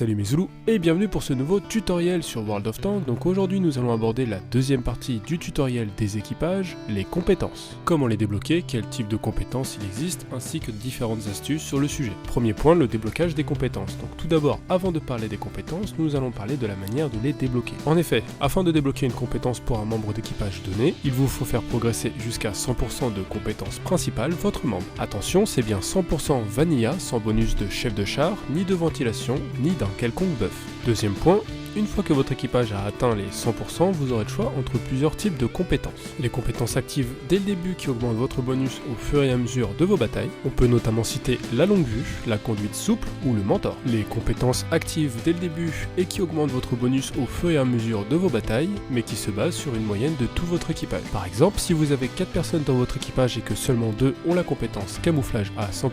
Salut mes Zoulous et bienvenue pour ce nouveau tutoriel sur World of Tanks. Donc aujourd'hui nous allons aborder la deuxième partie du tutoriel des équipages, les compétences. Comment les débloquer, quel type de compétences il existe, ainsi que différentes astuces sur le sujet. Premier point, le déblocage des compétences. Donc tout d'abord, avant de parler des compétences, nous allons parler de la manière de les débloquer. En effet, afin de débloquer une compétence pour un membre d'équipage donné, il vous faut faire progresser jusqu'à 100% de compétences principales votre membre. Attention, c'est bien 100% vanilla, sans bonus de chef de char, ni de ventilation, ni d'un quelconque buff. Deuxième point, une fois que votre équipage a atteint les 100%, vous aurez le choix entre plusieurs types de compétences. Les compétences actives dès le début qui augmentent votre bonus au fur et à mesure de vos batailles. On peut notamment citer la longue vue, la conduite souple ou le mentor. Les compétences actives dès le début et qui augmentent votre bonus au fur et à mesure de vos batailles, mais qui se basent sur une moyenne de tout votre équipage. Par exemple, si vous avez 4 personnes dans votre équipage et que seulement 2 ont la compétence camouflage à 100%,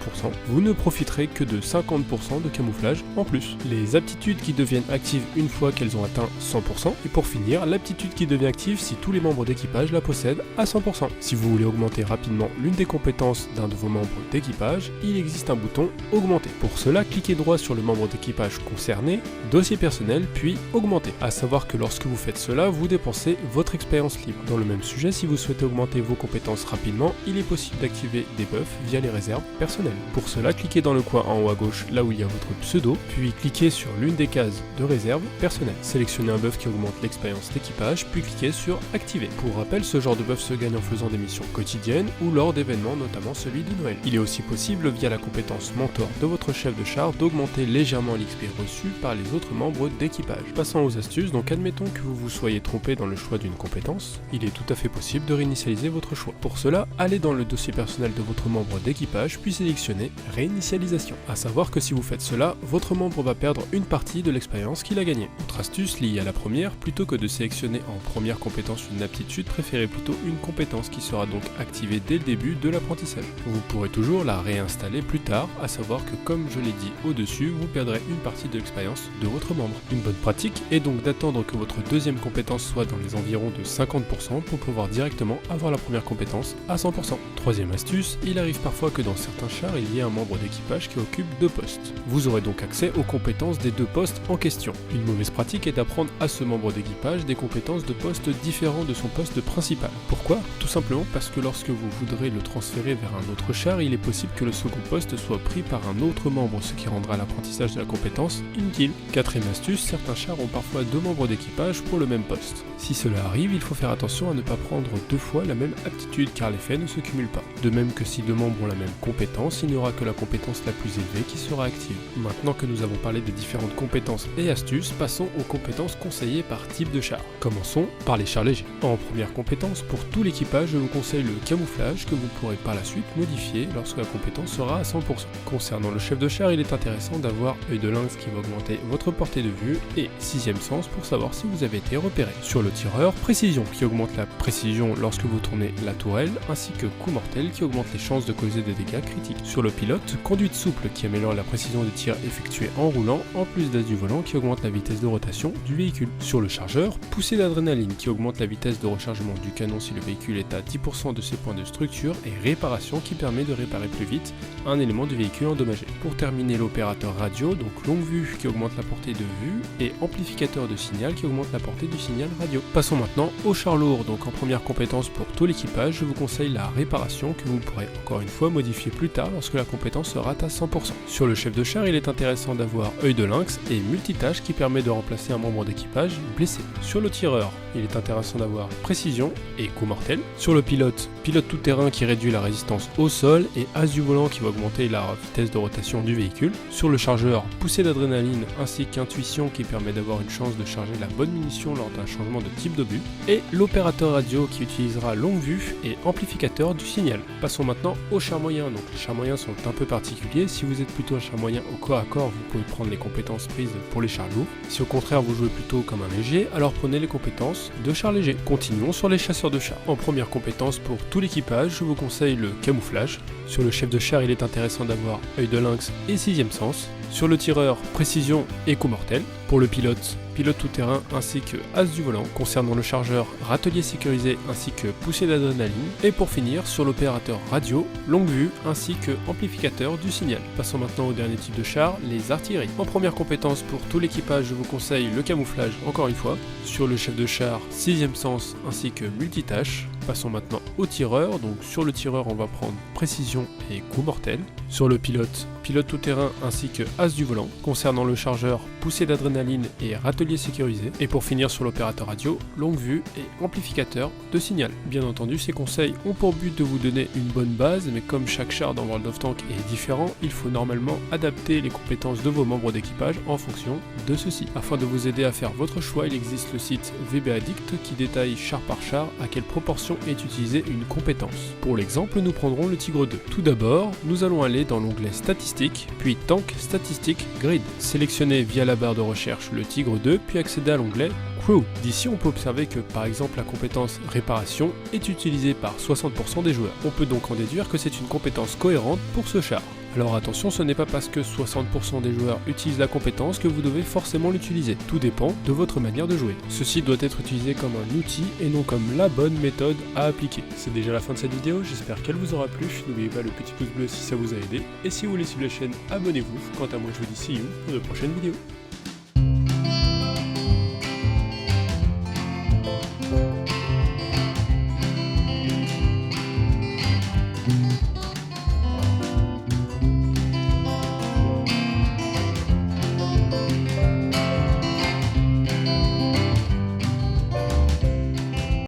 vous ne profiterez que de 50% de camouflage en plus. Les aptitudes qui deviennent actives une fois qu'elles ont atteint 100%, et pour finir, l'aptitude qui devient active si tous les membres d'équipage la possèdent à 100%. Si vous voulez augmenter rapidement l'une des compétences d'un de vos membres d'équipage, il existe un bouton augmenter. Pour cela, cliquez droit sur le membre d'équipage concerné, dossier personnel, puis augmenter. À savoir que lorsque vous faites cela, vous dépensez votre expérience libre. Dans le même sujet, si vous souhaitez augmenter vos compétences rapidement, il est possible d'activer des buffs via les réserves personnelles. Pour cela, cliquez dans le coin en haut à gauche, là où il y a votre pseudo, puis cliquez sur l'une des cases de réserve personnelle. Sélectionnez un buff qui augmente l'expérience d'équipage, puis cliquez sur activer. Pour rappel, ce genre de buff se gagne en faisant des missions quotidiennes ou lors d'événements, notamment celui de Noël. Il est aussi possible, via la compétence mentor de votre chef de char, d'augmenter légèrement l'XP reçu par les autres membres d'équipage. Passons aux astuces, donc admettons que vous vous soyez trompé dans le choix d'une compétence, il est tout à fait possible de réinitialiser votre choix. Pour cela, allez dans le dossier personnel de votre membre d'équipage, puis sélectionnez réinitialisation. A savoir que si vous faites cela, votre membre va perdre une partie de l'expérience qu'il a gagnée. Autre astuce liée à la première, plutôt que de sélectionner en première compétence une aptitude, préférez plutôt une compétence qui sera donc activée dès le début de l'apprentissage. Vous pourrez toujours la réinstaller plus tard, à savoir que comme je l'ai dit au-dessus, vous perdrez une partie de l'expérience de votre membre. Une bonne pratique est donc d'attendre que votre deuxième compétence soit dans les environs de 50% pour pouvoir directement avoir la première compétence à 100%. Troisième astuce, il arrive parfois que dans certains chars, il y ait un membre d'équipage qui occupe 2 postes. Vous aurez donc accès aux compétences des 2 postes en question. Une mauvaise pratique est d'apprendre à ce membre d'équipage des compétences de poste différents de son poste principal. Pourquoi ? Tout simplement parce que lorsque vous voudrez le transférer vers un autre char, il est possible que le second poste soit pris par un autre membre, ce qui rendra l'apprentissage de la compétence inutile. Quatrième astuce, certains chars ont parfois 2 membres d'équipage pour le même poste. Si cela arrive, il faut faire attention à ne pas prendre 2 fois la même aptitude car l'effet ne se cumule pas. De même que si 2 membres ont la même compétence, il n'y aura que la compétence la plus élevée qui sera active. Maintenant que nous avons parlé des différentes compétences et astuces, passons aux compétences conseillées par type de char. Commençons par les chars légers. En première compétence, pour tout l'équipage, je vous conseille le camouflage que vous pourrez par la suite modifier lorsque la compétence sera à 100%. Concernant le chef de char, il est intéressant d'avoir œil de lynx qui va augmenter votre portée de vue et 6ème sens pour savoir si vous avez été repéré. Sur le tireur, précision qui augmente la précision lorsque vous tournez la tourelle, ainsi que coup mortel qui augmente les chances de causer des dégâts critiques. Sur le pilote, conduite souple qui améliore la précision des tirs effectués en roulant, en plus d'as du volant qui augmente la vitesse de rotation du véhicule. Sur le chargeur, poussée d'adrénaline qui augmente la vitesse de rechargement du canon si le véhicule est à 10% de ses points de structure et réparation qui permet de réparer plus vite un élément du véhicule endommagé. Pour terminer, l'opérateur radio, donc longue vue qui augmente la portée de vue et amplificateur de signal qui augmente la portée du signal radio. Passons maintenant au char lourd, donc en première compétence pour tout l'équipage, je vous conseille la réparation que vous pourrez encore une fois modifier plus tard lorsque la compétence sera à 100%. Sur le chef de char, il est intéressant d'avoir œil de lynx et multitâche qui permet de remplacer un membre d'équipage blessé. Sur le tireur, il est intéressant d'avoir précision et coup mortel. Sur le pilote, pilote tout-terrain qui réduit la résistance au sol et as du volant qui va augmenter la vitesse de rotation du véhicule. Sur le chargeur, poussée d'adrénaline ainsi qu'intuition qui permet d'avoir une chance de charger la bonne munition lors d'un changement de type d'obus. Et l'opérateur radio qui utilisera longue vue et amplificateur du signal. Passons maintenant aux chars moyens. Donc les chars moyens sont un peu particuliers. Si vous êtes plutôt un char moyen au corps à corps, vous pouvez prendre les compétences prises pour les chars lourds. Si au contraire vous jouez plutôt comme un léger, alors prenez les compétences de chars légers. Continuons sur les chasseurs de chars. En première compétence pour tout l'équipage, je vous conseille le camouflage. Sur le chef de char, il est intéressant d'avoir œil de lynx et 6ème sens. Sur le tireur, précision et coup mortel. Pour le pilote pilote tout-terrain ainsi que as du volant, concernant le chargeur, râtelier sécurisé ainsi que poussée d'adrénaline, et pour finir sur l'opérateur radio, longue vue ainsi que amplificateur du signal. Passons maintenant au dernier type de char, les artilleries. En première compétence pour tout l'équipage, je vous conseille le camouflage encore une fois, sur le chef de char, sixième sens ainsi que multitâche. Passons maintenant au tireur, donc sur le tireur on va prendre précision et coup mortel. Sur le pilote, pilote tout-terrain ainsi que as du volant, concernant le chargeur, poussée d'adrénaline et râtelier sécurisé. Et pour finir sur l'opérateur radio, longue vue et amplificateur de signal. Bien entendu, ces conseils ont pour but de vous donner une bonne base, mais comme chaque char dans World of Tanks est différent, il faut normalement adapter les compétences de vos membres d'équipage en fonction de ceci. Afin de vous aider à faire votre choix, il existe le site VB Addict qui détaille char par char à quelle proportion est utilisée une compétence. Pour l'exemple, nous prendrons le Tigre 2. Tout d'abord, nous allons aller dans l'onglet Statistiques, puis Tank Statistiques Grid. Sélectionnez via la barre de recherche le Tigre 2, puis accédez à l'onglet Crew. D'ici, on peut observer que par exemple la compétence Réparation est utilisée par 60% des joueurs. On peut donc en déduire que c'est une compétence cohérente pour ce char. Alors attention, ce n'est pas parce que 60% des joueurs utilisent la compétence que vous devez forcément l'utiliser. Tout dépend de votre manière de jouer. Ceci doit être utilisé comme un outil et non comme la bonne méthode à appliquer. C'est déjà la fin de cette vidéo, j'espère qu'elle vous aura plu. N'oubliez pas le petit pouce bleu si ça vous a aidé. Et si vous voulez suivre la chaîne, abonnez-vous. Quant à moi, je vous dis see you pour de prochaines vidéos.